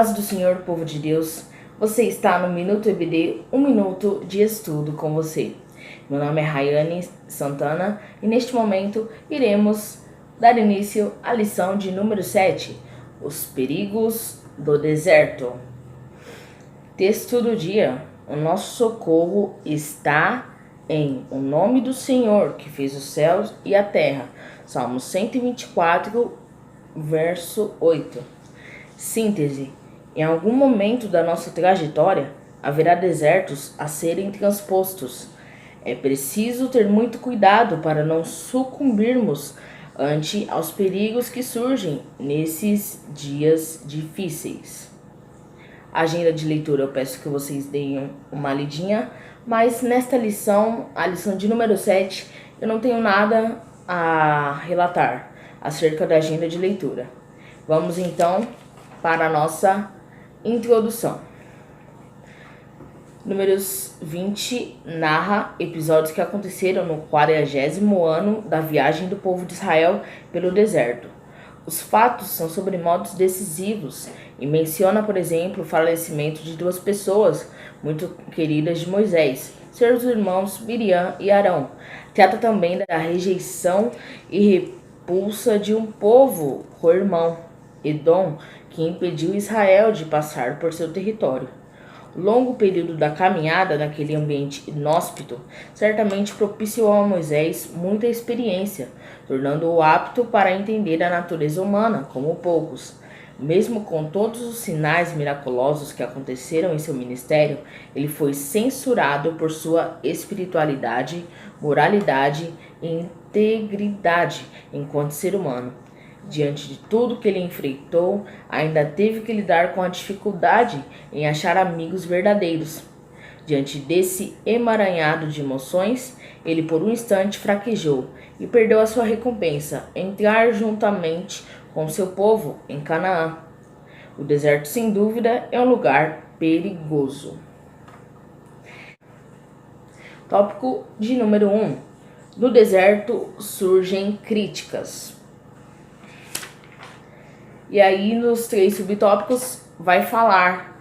paz do Senhor, povo de Deus. Você está no Minuto EBD, um minuto de estudo com você. Meu nome é Rayane Santana e neste momento iremos dar início à lição de número 7, os perigos do deserto. Texto do dia: o nosso socorro está em o nome do Senhor, que fez os céus e a terra. Salmo 124, verso 8. Síntese: em algum momento da nossa trajetória, haverá desertos a serem transpostos. É preciso ter muito cuidado para não sucumbirmos ante aos perigos que surgem nesses dias difíceis. Agenda de leitura, eu peço que vocês deem uma lidinha, mas nesta lição, a lição de número 7, eu não tenho nada a relatar acerca da agenda de leitura. Vamos então para a nossa introdução. Números 20 narra episódios que aconteceram no 40º ano da viagem do povo de Israel pelo deserto. Os fatos são sobre modos decisivos e menciona, por exemplo, o falecimento de duas pessoas muito queridas de Moisés, seus irmãos Miriam e Arão. Trata também da rejeição e repulsa de um povo co-irmão, Edom, que impediu Israel de passar por seu território. O longo período da caminhada naquele ambiente inóspito certamente propiciou a Moisés muita experiência, tornando-o apto para entender a natureza humana como poucos. Mesmo com todos os sinais miraculosos que aconteceram em seu ministério, ele foi censurado por sua espiritualidade, moralidade e integridade enquanto ser humano. Diante de tudo que ele enfrentou, ainda teve que lidar com a dificuldade em achar amigos verdadeiros. Diante desse emaranhado de emoções, ele por um instante fraquejou e perdeu a sua recompensa, entrar juntamente com seu povo em Canaã. O deserto, sem dúvida, é um lugar perigoso. Tópico de número 1. No deserto surgem críticas. E aí, nos 3 subtópicos, vai falar.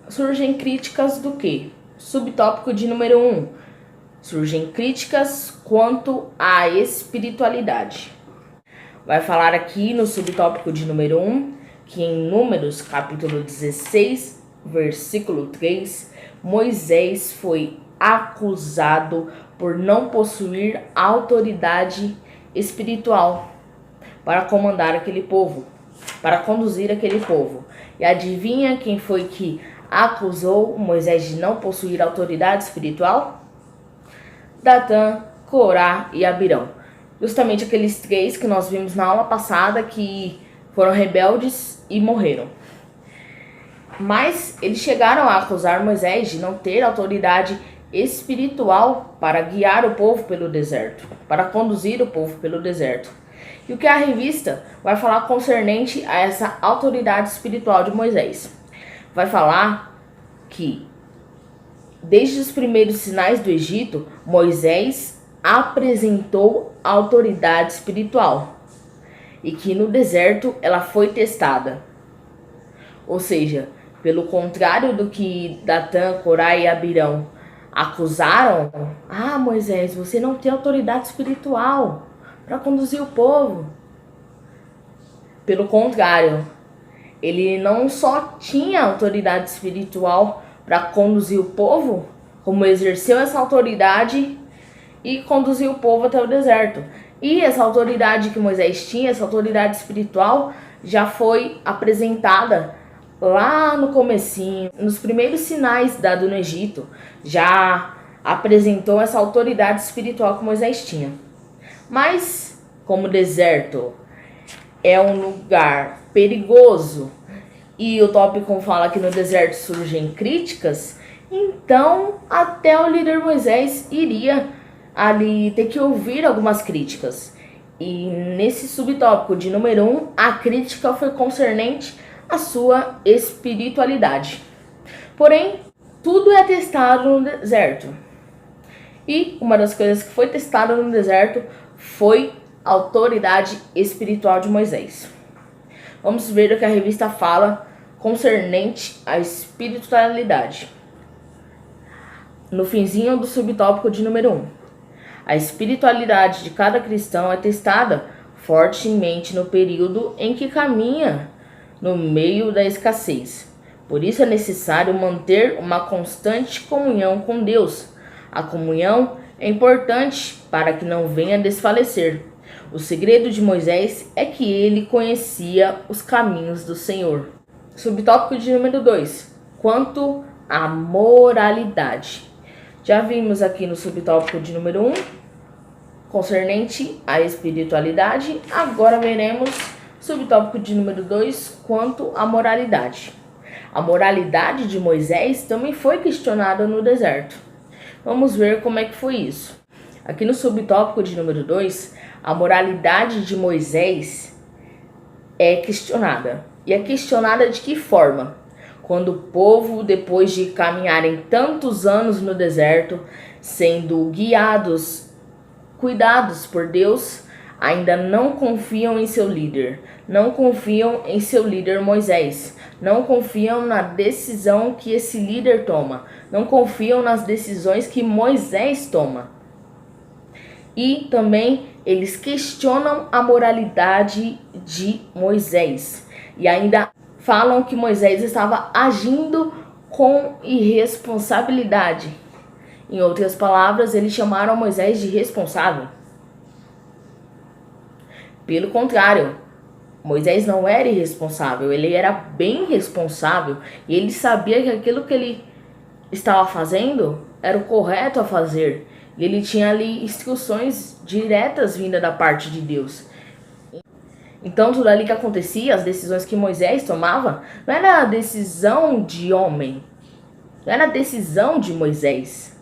Surgem críticas do quê? Subtópico de número 1. Surgem críticas quanto à espiritualidade. Vai falar aqui no subtópico de número 1, que em Números, capítulo 16, versículo 3, Moisés foi acusado por não possuir autoridade espiritual para comandar aquele povo, para conduzir aquele povo. E adivinha quem foi que acusou Moisés de não possuir autoridade espiritual? Datã, Corá e Abirão. Justamente aqueles 3 que nós vimos na aula passada que foram rebeldes e morreram. Mas eles chegaram a acusar Moisés de não ter autoridade espiritual para guiar o povo pelo deserto, para conduzir o povo pelo deserto. E o que a revista vai falar concernente a essa autoridade espiritual de Moisés? Vai falar que, desde os primeiros sinais do Egito, Moisés apresentou autoridade espiritual e que no deserto ela foi testada. Ou seja, pelo contrário do que Datã, Corá e Abirão acusaram, Moisés, você não tem autoridade espiritual para conduzir o povo. Pelo contrário, ele não só tinha autoridade espiritual para conduzir o povo, como exerceu essa autoridade e conduziu o povo até o deserto. E essa autoridade que Moisés tinha, essa autoridade espiritual, já foi apresentada lá no comecinho, nos primeiros sinais dados no Egito. Já apresentou essa autoridade espiritual que Moisés tinha. Mas, como o deserto é um lugar perigoso e o tópico fala que no deserto surgem críticas, então até o líder Moisés iria ali ter que ouvir algumas críticas. E nesse subtópico de número 1, a crítica foi concernente à sua espiritualidade. Porém, tudo é testado no deserto. E uma das coisas que foi testada no deserto foi a autoridade espiritual de Moisés. Vamos ver o que a revista fala concernente à espiritualidade. No finzinho do subtópico de número 1. A espiritualidade de cada cristão é testada fortemente no período em que caminha no meio da escassez. Por isso é necessário manter uma constante comunhão com Deus. A comunhão é importante para que não venha a desfalecer. O segredo de Moisés é que ele conhecia os caminhos do Senhor. Subtópico de número 2. Quanto à moralidade. Já vimos aqui no subtópico de número 1, concernente à espiritualidade. Agora veremos subtópico de número 2, quanto à moralidade. A moralidade de Moisés também foi questionada no deserto. Vamos ver como é que foi isso. Aqui no subtópico de número 2, a moralidade de Moisés é questionada. E é questionada de que forma? Quando o povo, depois de caminharem tantos anos no deserto, sendo guiados, cuidados por Deus, ainda não confiam em seu líder. Não confiam em seu líder Moisés. Não confiam na decisão que esse líder toma. Não confiam nas decisões que Moisés toma. E também eles questionam a moralidade de Moisés. E ainda falam que Moisés estava agindo com irresponsabilidade. Em outras palavras, eles chamaram Moisés de irresponsável. Pelo contrário, Moisés não era irresponsável, ele era bem responsável e ele sabia que aquilo que ele estava fazendo era o correto a fazer. E ele tinha ali instruções diretas vindas da parte de Deus. Então tudo ali que acontecia, as decisões que Moisés tomava, não era a decisão de homem, não era a decisão de Moisés.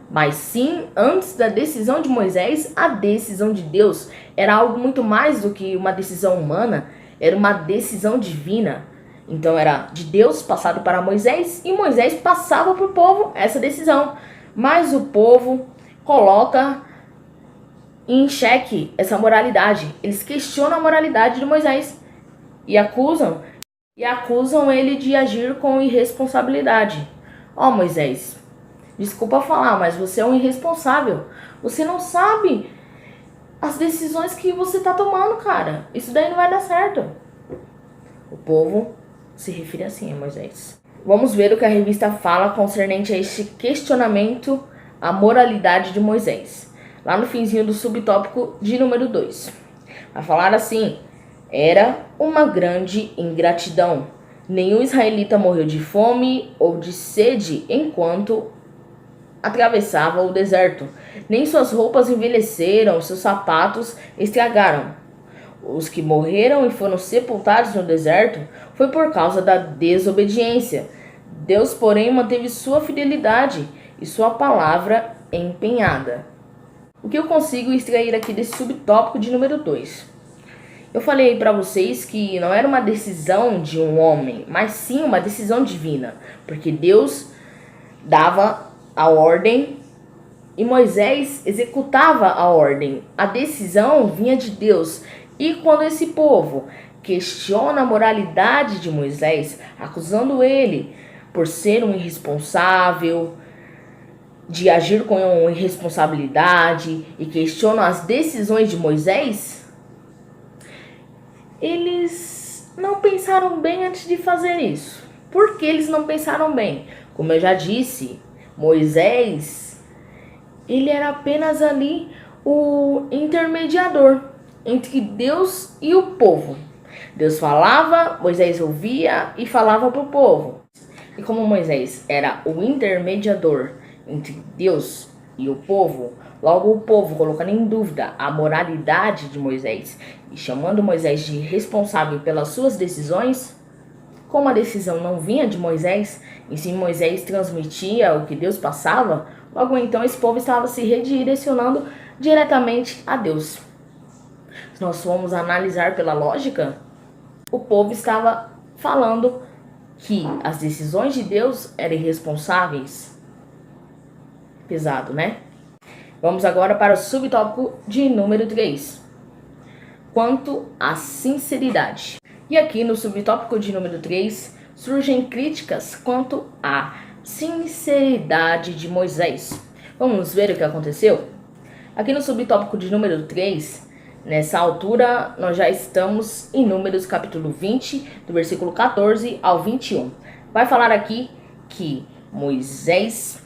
Mas sim, antes da decisão de Moisés, a decisão de Deus era algo muito mais do que uma decisão humana, era uma decisão divina. Então era de Deus passado para Moisés e Moisés passava para o povo essa decisão. Mas o povo coloca em xeque essa moralidade. Eles questionam a moralidade de Moisés e acusam ele de agir com irresponsabilidade. Ó, Moisés, desculpa falar, mas você é um irresponsável. Você não sabe as decisões que você está tomando, cara. Isso daí não vai dar certo. O povo se refere assim a Moisés. Vamos ver o que a revista fala concernente a este questionamento à moralidade de Moisés. Lá no finzinho do subtópico de número 2. Vai falar assim: era uma grande ingratidão. Nenhum israelita morreu de fome ou de sede enquanto atravessava o deserto. Nem suas roupas envelheceram, seus sapatos estragaram. Os que morreram e foram sepultados no deserto foi por causa da desobediência. Deus, porém, manteve sua fidelidade e sua palavra empenhada. O que eu consigo extrair aqui desse subtópico de número 2? Eu falei para vocês que não era uma decisão de um homem, mas sim uma decisão divina, porque Deus dava a ordem e Moisés executava a ordem. A decisão vinha de Deus. E quando esse povo questiona a moralidade de Moisés, acusando ele por ser um irresponsável, de agir com irresponsabilidade e questionam as decisões de Moisés, eles não pensaram bem antes de fazer isso. Por que eles não pensaram bem? Como eu já disse, Moisés, ele era apenas ali o intermediador entre Deus e o povo. Deus falava, Moisés ouvia e falava para o povo. E como Moisés era o intermediador entre Deus e o povo, logo o povo colocando em dúvida a moralidade de Moisés e chamando Moisés de responsável pelas suas decisões, como a decisão não vinha de Moisés, e sim Moisés transmitia o que Deus passava, logo então esse povo estava se redirecionando diretamente a Deus. Se nós formos analisar pela lógica, o povo estava falando que as decisões de Deus eram irresponsáveis. Pesado, né? Vamos agora para o subtópico de número 3. Quanto à sinceridade. E aqui no subtópico de número 3, surgem críticas quanto à sinceridade de Moisés. Vamos ver o que aconteceu? Aqui no subtópico de número 3, nessa altura nós já estamos em Números capítulo 20, do versículo 14 ao 21. Vai falar aqui que Moisés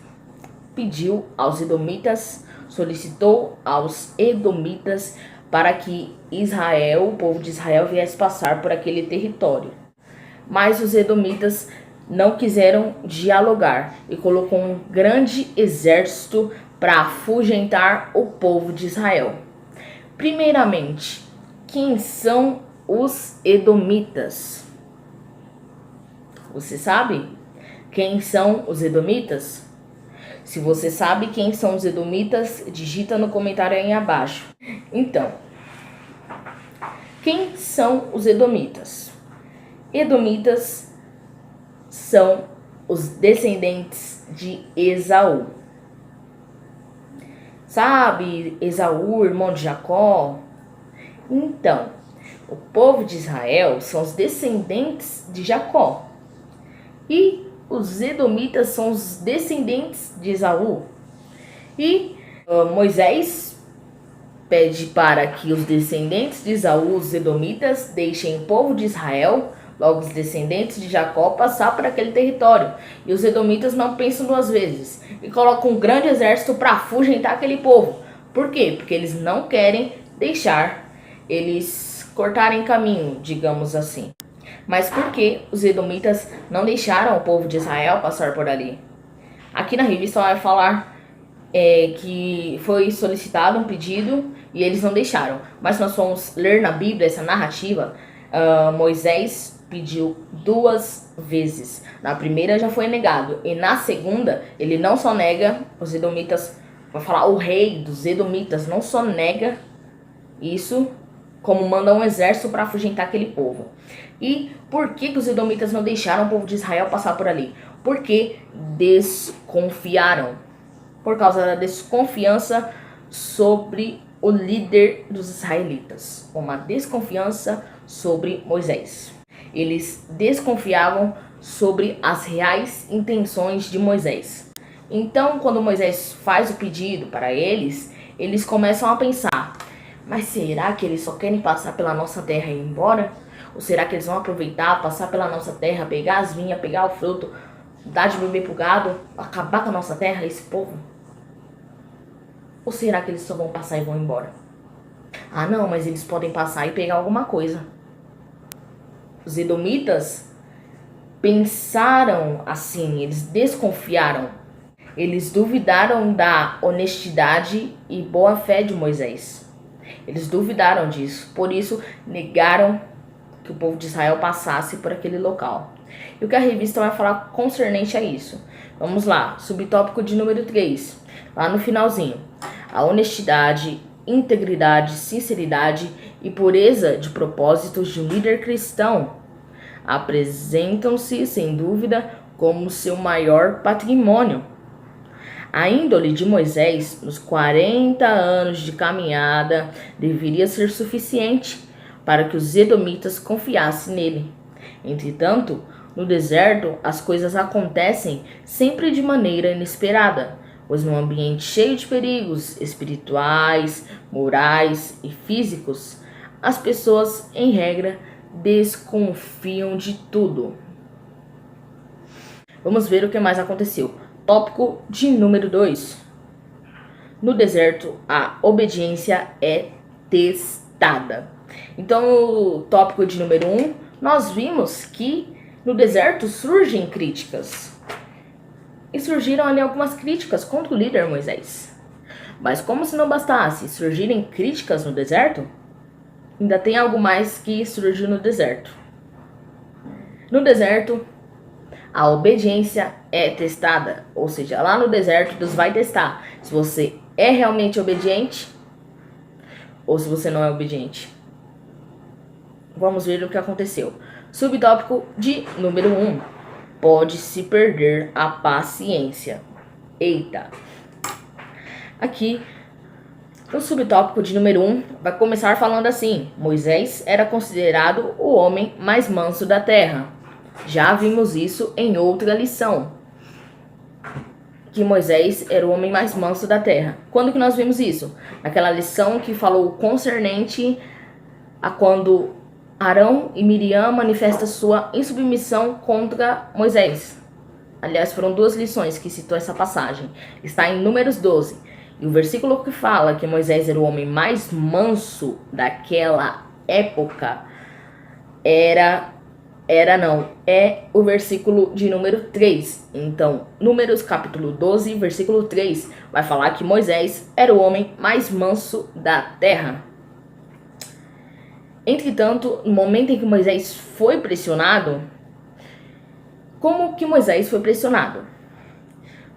pediu aos edomitas, solicitou aos edomitas para que Israel, o povo de Israel, viesse passar por aquele território. Mas os edomitas não quiseram dialogar e colocou um grande exército para afugentar o povo de Israel. Primeiramente, quem são os edomitas? Você sabe quem são os edomitas? Se você sabe quem são os edomitas, digita no comentário aí abaixo. Então, quem são os edomitas? Edomitas são os descendentes de Esaú. Sabe, Esaú, irmão de Jacó? Então, o povo de Israel são os descendentes de Jacó. E os edomitas são os descendentes de Esaú. E Moisés pede para que os descendentes de Esaú, os edomitas, deixem o povo de Israel, logo os descendentes de Jacó, passar por aquele território. E os edomitas não pensam duas vezes e colocam um grande exército para afugentar aquele povo. Por quê? Porque eles não querem deixar eles cortarem caminho, digamos assim. Mas por que os edomitas não deixaram o povo de Israel passar por ali? Aqui na revista vai falar que foi solicitado um pedido e eles não deixaram. Mas nós vamos ler na Bíblia essa narrativa. Moisés pediu 2 vezes. Na primeira já foi negado. E na segunda, ele não só nega, os edomitas, vai falar, o rei dos edomitas não só nega isso, como manda um exército para afugentar aquele povo. E por que os edomitas não deixaram o povo de Israel passar por ali? Porque desconfiaram. Por causa da desconfiança sobre o líder dos israelitas. Uma desconfiança sobre Moisés. Eles desconfiavam sobre as reais intenções de Moisés. Então, quando Moisés faz o pedido para eles, eles começam a pensar: mas será que eles só querem passar pela nossa terra e ir embora? Ou será que eles vão aproveitar, passar pela nossa terra, pegar as vinhas, pegar o fruto, dar de beber pro gado, acabar com a nossa terra, esse povo? Ou será que eles só vão passar e vão embora? Ah não, mas eles podem passar e pegar alguma coisa. Os edomitas pensaram assim, eles desconfiaram. Eles duvidaram da honestidade e boa fé de Moisés. Eles duvidaram disso, por isso negaram que o povo de Israel passasse por aquele local. E o que a revista vai falar concernente a isso? Vamos lá, subtópico de número 3, lá no finalzinho. A honestidade, integridade, sinceridade e pureza de propósitos de um líder cristão apresentam-se, sem dúvida, como seu maior patrimônio. A índole de Moisés, nos 40 anos de caminhada, deveria ser suficiente para que os edomitas confiassem nele. Entretanto, no deserto, as coisas acontecem sempre de maneira inesperada, pois num ambiente cheio de perigos espirituais, morais e físicos, as pessoas, em regra, desconfiam de tudo. Vamos ver o que mais aconteceu. Tópico de número 2. No deserto, a obediência é testada. Então, no tópico de número 1, nós vimos que no deserto surgem críticas. E surgiram ali algumas críticas contra o líder Moisés. Mas como se não bastasse surgirem críticas no deserto, ainda tem algo mais que surgiu no deserto. No deserto, a obediência é testada, ou seja, lá no deserto Deus vai testar se você é realmente obediente ou se você não é obediente. Vamos ver o que aconteceu. Subtópico de número 1. Pode-se perder a paciência. Eita! Aqui, no subtópico de número 1, vai começar falando assim: Moisés era considerado o homem mais manso da terra. Já vimos isso em outra lição, que Moisés era o homem mais manso da terra. Quando que nós vimos isso? Naquela lição que falou concernente a quando Arão e Miriam manifestam sua insubmissão contra Moisés. Aliás, foram 2 lições que citou essa passagem. Está em Números 12. E o versículo que fala que Moisés era o homem mais manso daquela época é o versículo de número 3. Então, Números capítulo 12, versículo 3, vai falar que Moisés era o homem mais manso da terra. Entretanto, no momento em que Moisés foi pressionado, como que Moisés foi pressionado?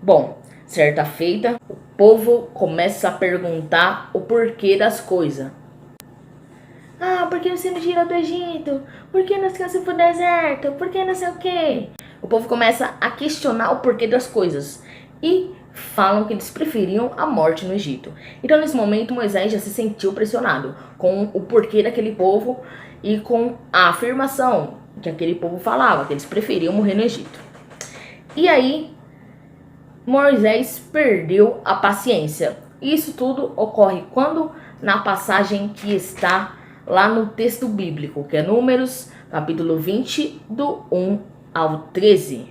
Bom, certa feita, o povo começa a perguntar o porquê das coisas. Por que você não tirou do Egito? Por que nós ficamos pro deserto? Por que não sei o quê? O povo começa a questionar o porquê das coisas e falam que eles preferiam a morte no Egito. Então, nesse momento, Moisés já se sentiu pressionado com o porquê daquele povo e com a afirmação que aquele povo falava, que eles preferiam morrer no Egito. E aí, Moisés perdeu a paciência. Isso tudo ocorre quando, na passagem que está lá no texto bíblico, que é Números, capítulo 20, do 1 ao 13.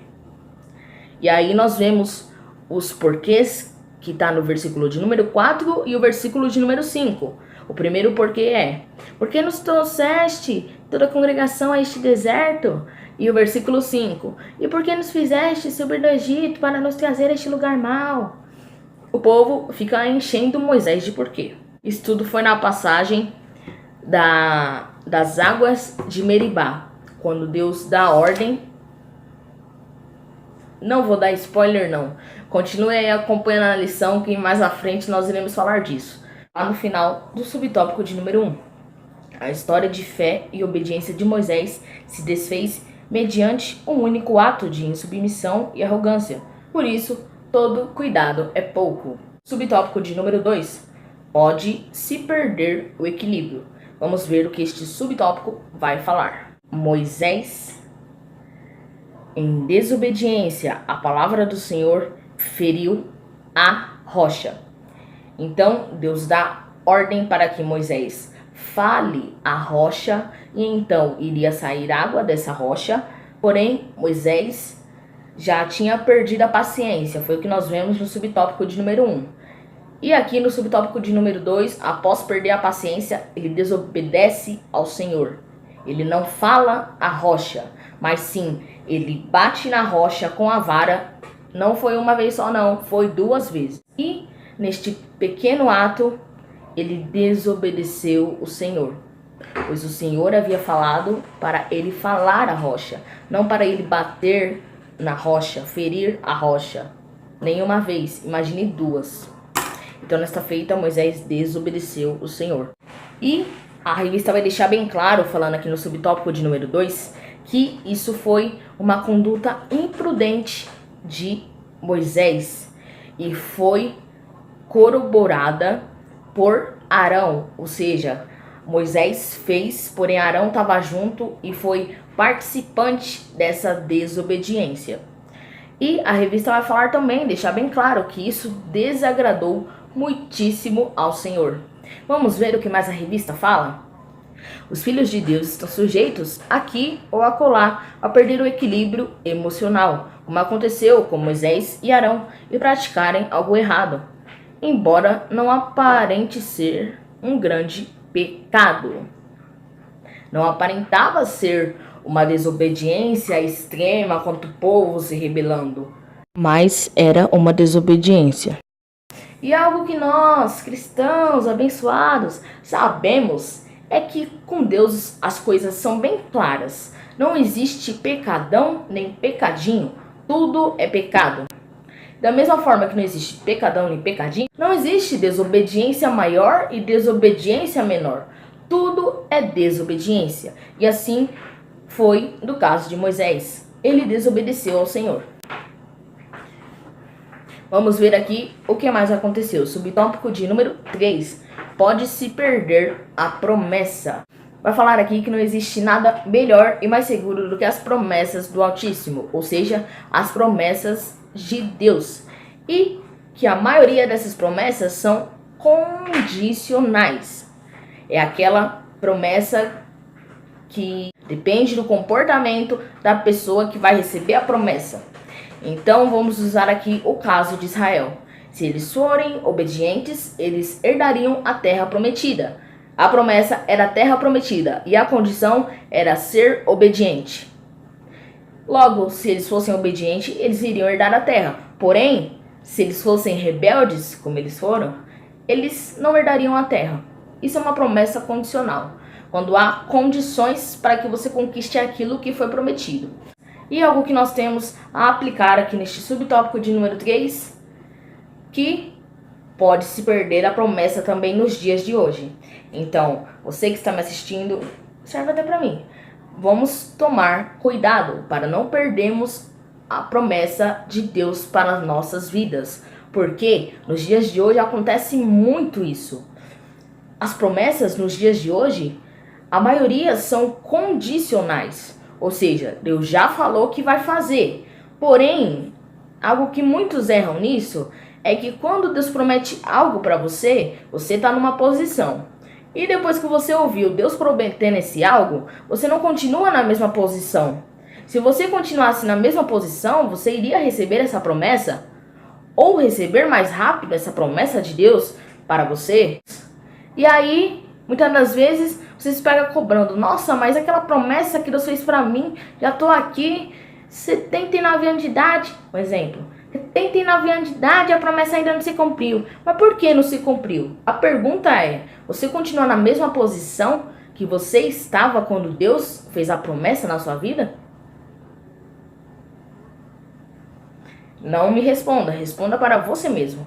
E aí nós vemos os porquês, que está no versículo de número 4 e o versículo de número 5. O primeiro porquê é: por que nos trouxeste toda a congregação a este deserto? E o versículo 5: e por que nos fizeste subir do Egito para nos trazer a este lugar mau? O povo fica enchendo Moisés de porquê. Isso tudo foi na passagem das águas de Meribá, quando Deus dá ordem. Não vou dar spoiler não, continue aí acompanhando a lição que mais à frente nós iremos falar disso. Lá no final do subtópico de número 1, a história de fé e obediência de Moisés se desfez mediante um único ato de insubmissão e arrogância. Por isso, todo cuidado é pouco. Subtópico de número 2, pode se perder o equilíbrio. Vamos ver o que este subtópico vai falar. Moisés, em desobediência à palavra do Senhor, feriu a rocha. Então, Deus dá ordem para que Moisés fale a rocha e então iria sair água dessa rocha. Porém, Moisés já tinha perdido a paciência. Foi o que nós vemos no subtópico de número 1. E aqui no subtópico de número 2, após perder a paciência, ele desobedece ao Senhor. Ele não fala a rocha, mas sim, ele bate na rocha com a vara. Não foi uma vez só não, foi 2 vezes. E neste pequeno ato, ele desobedeceu o Senhor. Pois o Senhor havia falado para ele falar a rocha, não para ele bater na rocha, ferir a rocha. Nenhuma vez, imagine 2. Então, nesta feita, Moisés desobedeceu o Senhor. E a revista vai deixar bem claro, falando aqui no subtópico de número 2, que isso foi uma conduta imprudente de Moisés e foi corroborada por Arão. Ou seja, Moisés fez, porém Arão estava junto e foi participante dessa desobediência. E a revista vai falar também, deixar bem claro que isso desagradou muitíssimo ao Senhor. Vamos ver o que mais a revista fala? Os filhos de Deus estão sujeitos aqui ou acolá a perder o equilíbrio emocional, como aconteceu com Moisés e Arão, e praticarem algo errado, embora não aparente ser um grande pecado. Não aparentava ser uma desobediência extrema contra o povo se rebelando, mas era uma desobediência. E algo que nós, cristãos abençoados, sabemos é que com Deus as coisas são bem claras. Não existe pecadão nem pecadinho, tudo é pecado. Da mesma forma que não existe pecadão nem pecadinho, não existe desobediência maior e desobediência menor. Tudo é desobediência. E assim foi no caso de Moisés. Ele desobedeceu ao Senhor. Vamos ver aqui o que mais aconteceu. Subtópico de número 3. Pode-se perder a promessa. vai falar aqui que não existe nada melhor e mais seguro do que as promessas do Altíssimo, ou seja, as promessas de Deus. E que a maioria dessas promessas são condicionais. É aquela promessa que depende do comportamento da pessoa que vai receber a promessa. Então vamos usar aqui o caso de Israel. Se eles forem obedientes, eles herdariam a terra prometida. A promessa era a terra prometida e a condição era ser obediente. Logo, se eles fossem obedientes, eles iriam herdar a terra. Porém, se eles fossem rebeldes, como eles foram, eles não herdariam a terra. Isso é uma promessa condicional, quando há condições para que você conquiste aquilo que foi prometido. E algo que nós temos a aplicar aqui neste subtópico de número 3, que pode se perder a promessa também nos dias de hoje. Então, você que está me assistindo, serve até para mim. Vamos tomar cuidado para não perdermos a promessa de Deus para as nossas vidas. Porque nos dias de hoje acontece muito isso. As promessas nos dias de hoje, a maioria são condicionais. Ou seja, Deus já falou que vai fazer. Porém, algo que muitos erram nisso é que quando Deus promete algo para você, você está numa posição. E depois que você ouviu Deus prometendo esse algo, você não continua na mesma posição. Se você continuasse na mesma posição, você iria receber essa promessa? Ou receber mais rápido essa promessa de Deus para você? E aí, muitas das vezes, você se pega cobrando. Nossa, mas aquela promessa que Deus fez para mim, já estou aqui, 79 anos de idade, por exemplo. 79 anos de idade, a promessa ainda não se cumpriu. Mas por que não se cumpriu? A pergunta é, você continua na mesma posição que você estava quando Deus fez a promessa na sua vida? Não me responda, responda para você mesmo.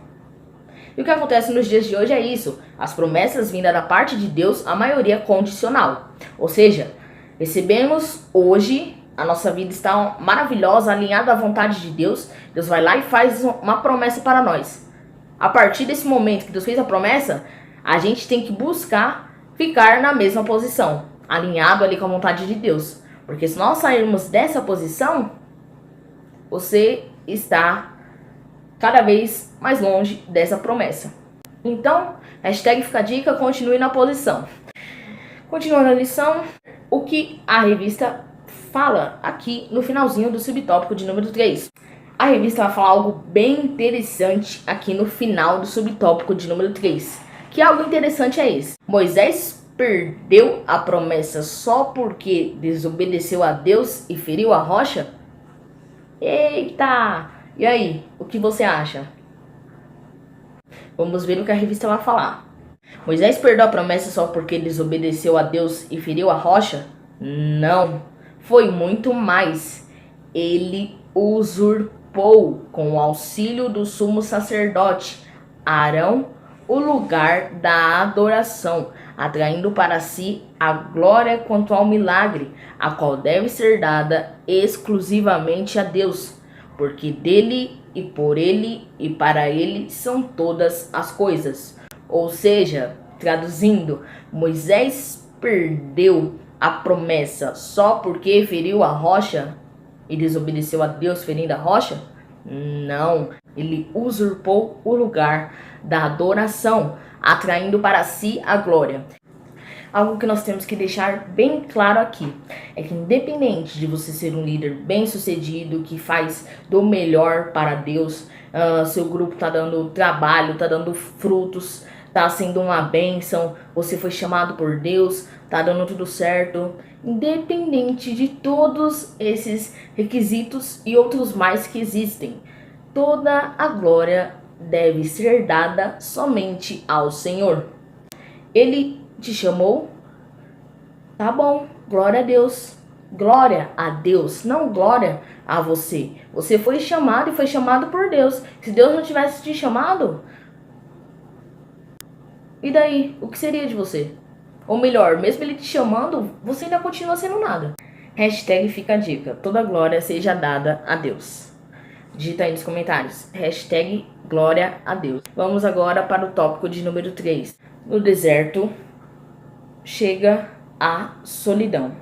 E o que acontece nos dias de hoje é isso. As promessas vindas da parte de Deus, a maioria condicional. Ou seja, recebemos hoje, a nossa vida está maravilhosa, alinhada à vontade de Deus. Deus vai lá e faz uma promessa para nós. A partir desse momento que Deus fez a promessa, a gente tem que buscar ficar na mesma posição, alinhado ali com a vontade de Deus. Porque se nós sairmos dessa posição, você está cada vez mais longe dessa promessa. Então, hashtag fica a dica, continue na posição. Continuando a lição, o que a revista fala aqui no finalzinho do subtópico de número 3. A revista vai falar algo bem interessante aqui no final do subtópico de número 3. Que algo interessante é esse? Moisés perdeu a promessa só porque desobedeceu a Deus e feriu a rocha? Eita! E aí, o que você acha? Vamos ver o que a revista vai falar. Moisés perdeu a promessa só porque desobedeceu a Deus e feriu a rocha? Não, foi muito mais. Ele usurpou, com o auxílio do sumo sacerdote Arão, o lugar da adoração, atraindo para si a glória quanto ao milagre, a qual deve ser dada exclusivamente a Deus, porque dele e por ele e para ele são todas as coisas. Ou seja, traduzindo, Moisés perdeu a promessa só porque feriu a rocha e desobedeceu a Deus ferindo a rocha? Não, ele usurpou o lugar da adoração, atraindo para si a glória. Algo que nós temos que deixar bem claro aqui é que independente de você ser um líder bem sucedido, que faz do melhor para Deus, seu grupo está dando trabalho, está dando frutos, está sendo uma bênção, você foi chamado por Deus, está dando tudo certo, independente de todos esses requisitos e outros mais que existem, toda a glória deve ser dada somente ao Senhor. Ele te chamou? Tá bom, glória a Deus. Glória a Deus, não glória a você. Você foi chamado e foi chamado por Deus. Se Deus não tivesse te chamado, e daí? O que seria de você? Ou melhor, mesmo ele te chamando, você ainda continua sendo nada. Hashtag fica a dica. Toda glória seja dada a Deus. Digita aí nos comentários. Hashtag glória a Deus. Vamos agora para o tópico de número 3. No deserto, chega a solidão.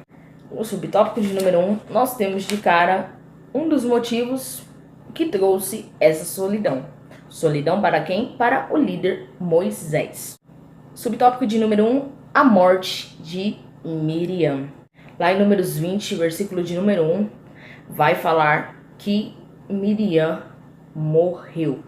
No subtópico de número 1, nós temos de cara um dos motivos que trouxe essa solidão. Solidão para quem? Para o líder Moisés. Subtópico de número 1, a morte de Miriam. Lá em Números 20, versículo de número 1, vai falar que Miriam morreu.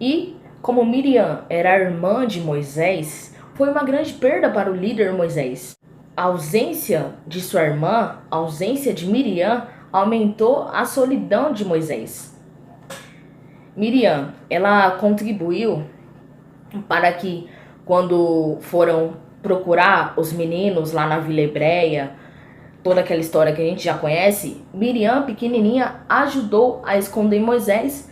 E como Miriam era a irmã de Moisés, foi uma grande perda para o líder Moisés. A ausência de sua irmã, a ausência de Miriam, aumentou a solidão de Moisés. Miriam, ela contribuiu para que, quando foram procurar os meninos lá na Vila Hebreia, toda aquela história que a gente já conhece, Miriam, pequenininha, ajudou a esconder Moisés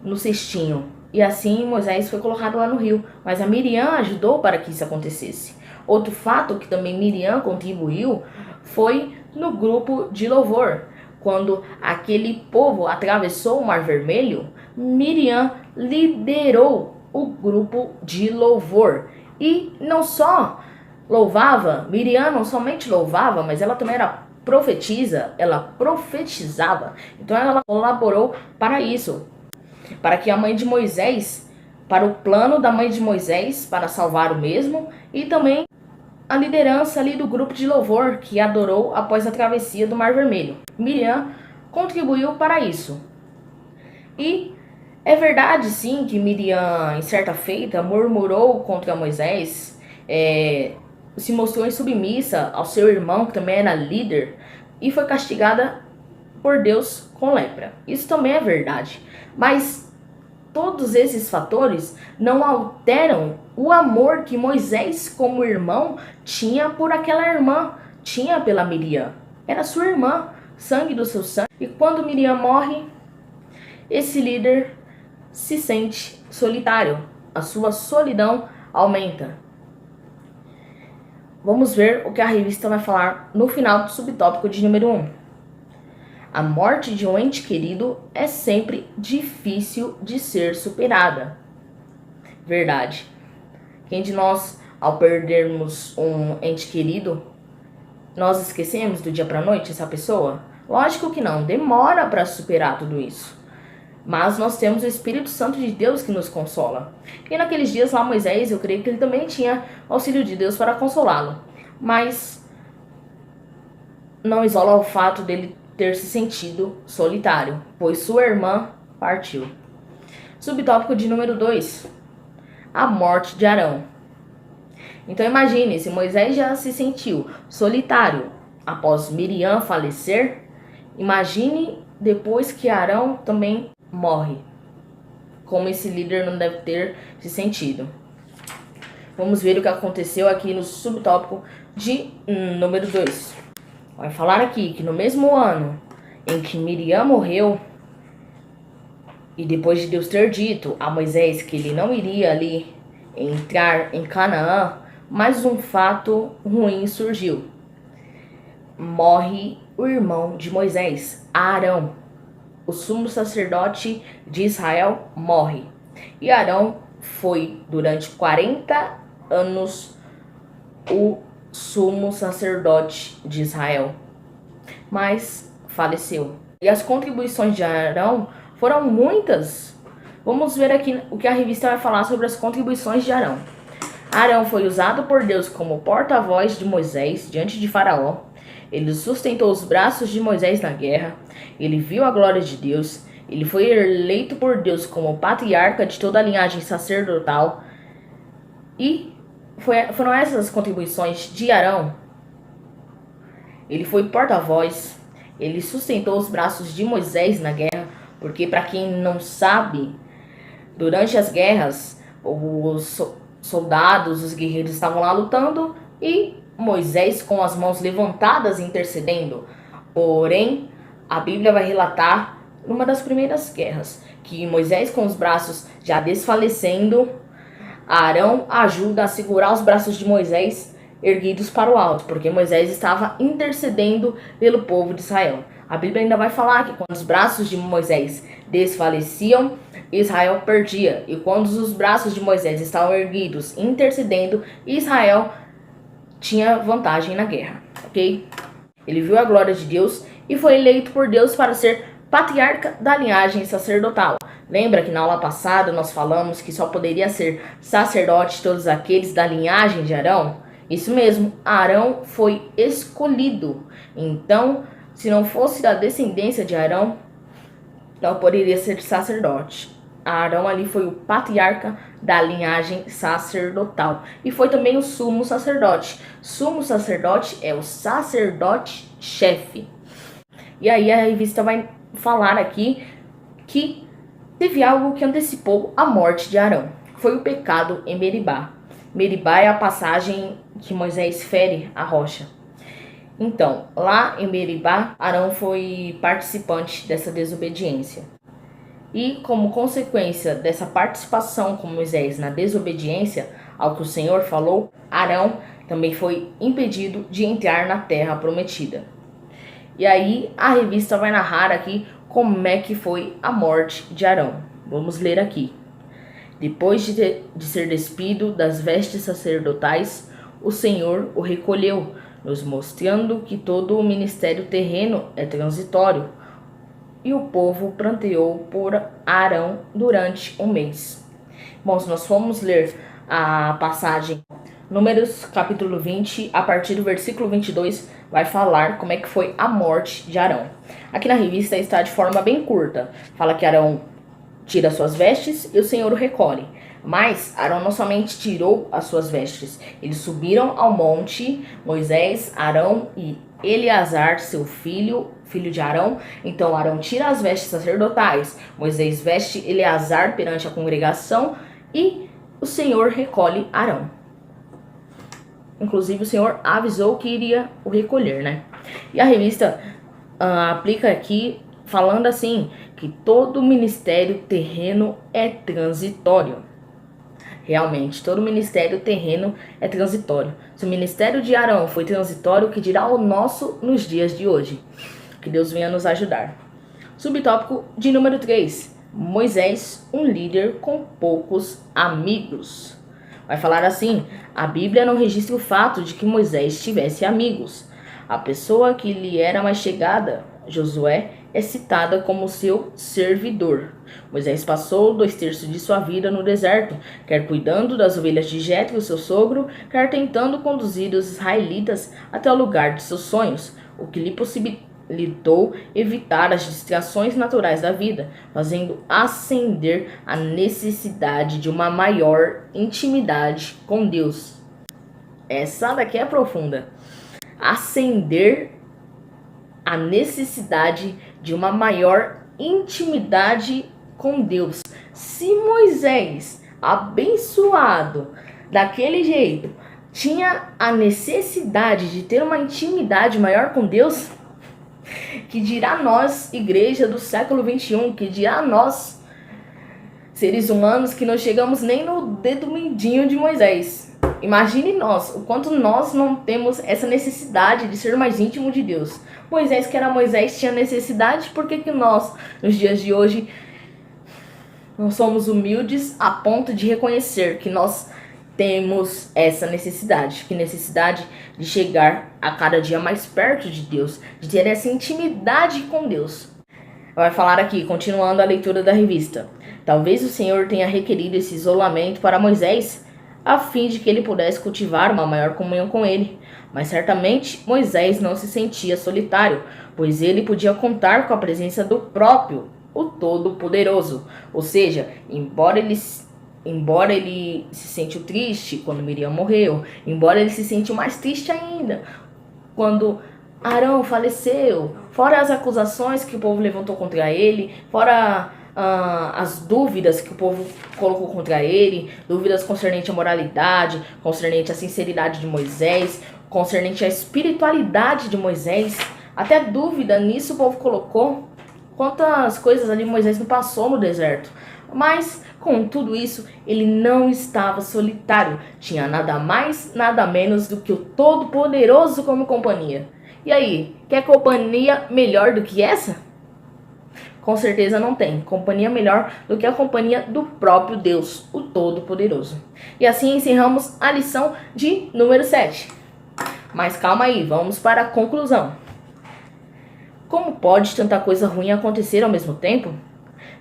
no cestinho. E assim Moisés foi colocado lá no rio. Mas a Miriam ajudou para que isso acontecesse. Outro fato que também Miriam contribuiu foi no grupo de louvor. Quando aquele povo atravessou o Mar Vermelho, Miriam liderou o grupo de louvor. E não só louvava, Miriam não somente louvava, mas ela também era profetisa, ela profetizava. Então ela colaborou para isso, para que a mãe de Moisés, para o plano da mãe de Moisés, para salvar o mesmo, e também a liderança ali do grupo de louvor que adorou após a travessia do Mar Vermelho. Miriam contribuiu para isso. E é verdade sim que Miriam, em certa feita, murmurou contra Moisés, se mostrou insubmissa ao seu irmão, que também era líder, e foi castigada por Deus com lepra. Isso também é verdade. Mas todos esses fatores não alteram o amor que Moisés, como irmão, tinha por aquela irmã, tinha pela Miriam. Era sua irmã, sangue do seu sangue. E quando Miriam morre, esse líder se sente solitário. A sua solidão aumenta. Vamos ver o que a revista vai falar no final do subtópico de número 1. A morte de um ente querido é sempre difícil de ser superada. Verdade. Quem de nós, ao perdermos um ente querido, nós esquecemos do dia para a noite essa pessoa? Lógico que não, demora para superar tudo isso. Mas nós temos o Espírito Santo de Deus que nos consola. E naqueles dias lá Moisés, eu creio que ele também tinha auxílio de Deus para consolá-lo. Mas não isola o fato dele ter se sentido solitário, pois sua irmã partiu. Subtópico de número 2. A morte de Arão. Então imagine, se Moisés já se sentiu solitário após Miriam falecer, imagine depois que Arão também morre. Como esse líder não deve ter se sentido. Vamos ver o que aconteceu aqui no subtópico de número 2. Vai falar aqui que no mesmo ano em que Miriam morreu, e depois de Deus ter dito a Moisés que ele não iria ali entrar em Canaã, mais um fato ruim surgiu. Morre o irmão de Moisés, Arão. O sumo sacerdote de Israel morre. E Arão foi durante 40 anos o sumo sacerdote de Israel, mas faleceu. E as contribuições de Arão foram muitas. Vamos ver aqui o que a revista vai falar sobre as contribuições de Arão. Arão foi usado por Deus como porta-voz de Moisés diante de Faraó. Ele sustentou os braços de Moisés na guerra. Ele viu a glória de Deus. Ele foi eleito por Deus como patriarca de toda a linhagem sacerdotal. E foram essas as contribuições de Arão. Ele foi porta-voz. Ele sustentou os braços de Moisés na guerra. Porque, para quem não sabe, durante as guerras, os soldados, os guerreiros estavam lá lutando e Moisés com as mãos levantadas intercedendo. Porém, a Bíblia vai relatar, numa das primeiras guerras, que Moisés com os braços já desfalecendo, Arão ajuda a segurar os braços de Moisés erguidos para o alto, porque Moisés estava intercedendo pelo povo de Israel. A Bíblia ainda vai falar que quando os braços de Moisés desfaleciam, Israel perdia. E quando os braços de Moisés estavam erguidos, intercedendo, Israel tinha vantagem na guerra, ok? Ele viu a glória de Deus e foi eleito por Deus para ser patriarca da linhagem sacerdotal. Lembra que na aula passada nós falamos que só poderia ser sacerdote todos aqueles da linhagem de Arão? Isso mesmo, Arão foi escolhido. Então, se não fosse da descendência de Arão, não poderia ser sacerdote. Arão ali foi o patriarca da linhagem sacerdotal. E foi também o sumo sacerdote. Sumo sacerdote é o sacerdote-chefe. E aí a revista vai falar aqui que teve algo que antecipou a morte de Arão. Foi o pecado em Meribá. Meribá é a passagem que Moisés fere a rocha. Então, lá em Meribá, Arão foi participante dessa desobediência. E como consequência dessa participação com Moisés na desobediência ao que o Senhor falou, Arão também foi impedido de entrar na terra prometida. E aí a revista vai narrar aqui como é que foi a morte de Arão. Vamos ler aqui. Depois de ser despido das vestes sacerdotais, o Senhor o recolheu, nos mostrando que todo o ministério terreno é transitório. E o povo pranteou por Arão durante um mês. Bom, se nós formos ler a passagem Números capítulo 20, a partir do versículo 22, vai falar como é que foi a morte de Arão. Aqui na revista está de forma bem curta. Fala que Arão tira suas vestes e o Senhor o recolhe. Mas Arão não somente tirou as suas vestes. Eles subiram ao monte, Moisés, Arão e Eleazar, seu filho de Arão. Então Arão tira as vestes sacerdotais, Moisés veste Eleazar perante a congregação e o Senhor recolhe Arão. Inclusive o Senhor avisou que iria o recolher, né? E a revista aplica aqui falando assim, que todo ministério terreno é transitório. Realmente, todo ministério terreno é transitório. Se o ministério de Arão foi transitório, que dirá o nosso nos dias de hoje? Que Deus venha nos ajudar. Subtópico de número 3. Moisés, um líder com poucos amigos. Vai falar assim, a Bíblia não registra o fato de que Moisés tivesse amigos. A pessoa que lhe era mais chegada, Josué, é citada como seu servidor. Moisés passou 2/3 de sua vida no deserto, quer cuidando das ovelhas de Jetro, seu sogro, quer tentando conduzir os israelitas até o lugar de seus sonhos, o que lhe possibilitou evitar as distrações naturais da vida, fazendo ascender a necessidade de uma maior intimidade com Deus. Essa daqui é profunda. Acender a necessidade de uma maior intimidade com Deus. Se Moisés, abençoado daquele jeito, tinha a necessidade de ter uma intimidade maior com Deus, que dirá nós, igreja do século 21, que dirá nós, seres humanos, que não chegamos nem no dedo mindinho de Moisés. Imagine nós, o quanto nós não temos essa necessidade de ser mais íntimo de Deus. Moisés, que era Moisés, tinha necessidade, por que nós, nos dias de hoje, não somos humildes a ponto de reconhecer que nós temos essa necessidade? Que necessidade de chegar a cada dia mais perto de Deus, de ter essa intimidade com Deus. Vai falar aqui, continuando a leitura da revista. Talvez o Senhor tenha requerido esse isolamento para Moisés, a fim de que ele pudesse cultivar uma maior comunhão com ele. Mas certamente Moisés não se sentia solitário, pois ele podia contar com a presença do próprio, o Todo-Poderoso. Ou seja, embora ele se sentiu triste quando Miriam morreu, embora ele se sentiu mais triste ainda quando Arão faleceu, fora as acusações que o povo levantou contra ele, fora as dúvidas que o povo colocou contra ele, dúvidas concernente à moralidade, concernente à sinceridade de Moisés, concernente à espiritualidade de Moisés, até dúvida nisso o povo colocou. Quantas coisas ali Moisés não passou no deserto. Mas, com tudo isso, ele não estava solitário. Tinha nada mais, nada menos do que o Todo-Poderoso como companhia. E aí, quer companhia melhor do que essa? Com certeza não tem companhia melhor do que a companhia do próprio Deus, o Todo-Poderoso. E assim encerramos a lição de número 7. Mas calma aí, vamos para a conclusão. Como pode tanta coisa ruim acontecer ao mesmo tempo?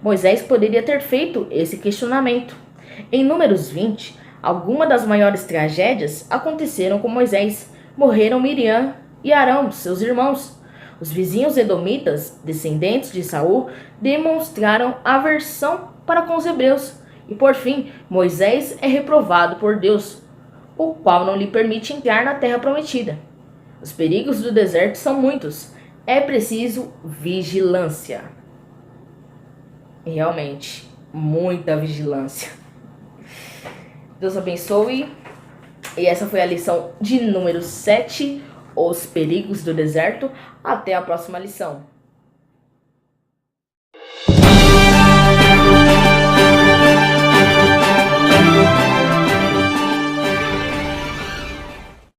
Moisés poderia ter feito esse questionamento. Em Números 20, algumas das maiores tragédias aconteceram com Moisés. Morreram Miriam e Arão, seus irmãos. Os vizinhos edomitas, descendentes de Saul, demonstraram aversão para com os hebreus. E por fim, Moisés é reprovado por Deus, o qual não lhe permite entrar na terra prometida. Os perigos do deserto são muitos. É preciso vigilância. Realmente, muita vigilância. Deus abençoe. E essa foi a lição de número 7, os perigos do deserto. Até a próxima lição.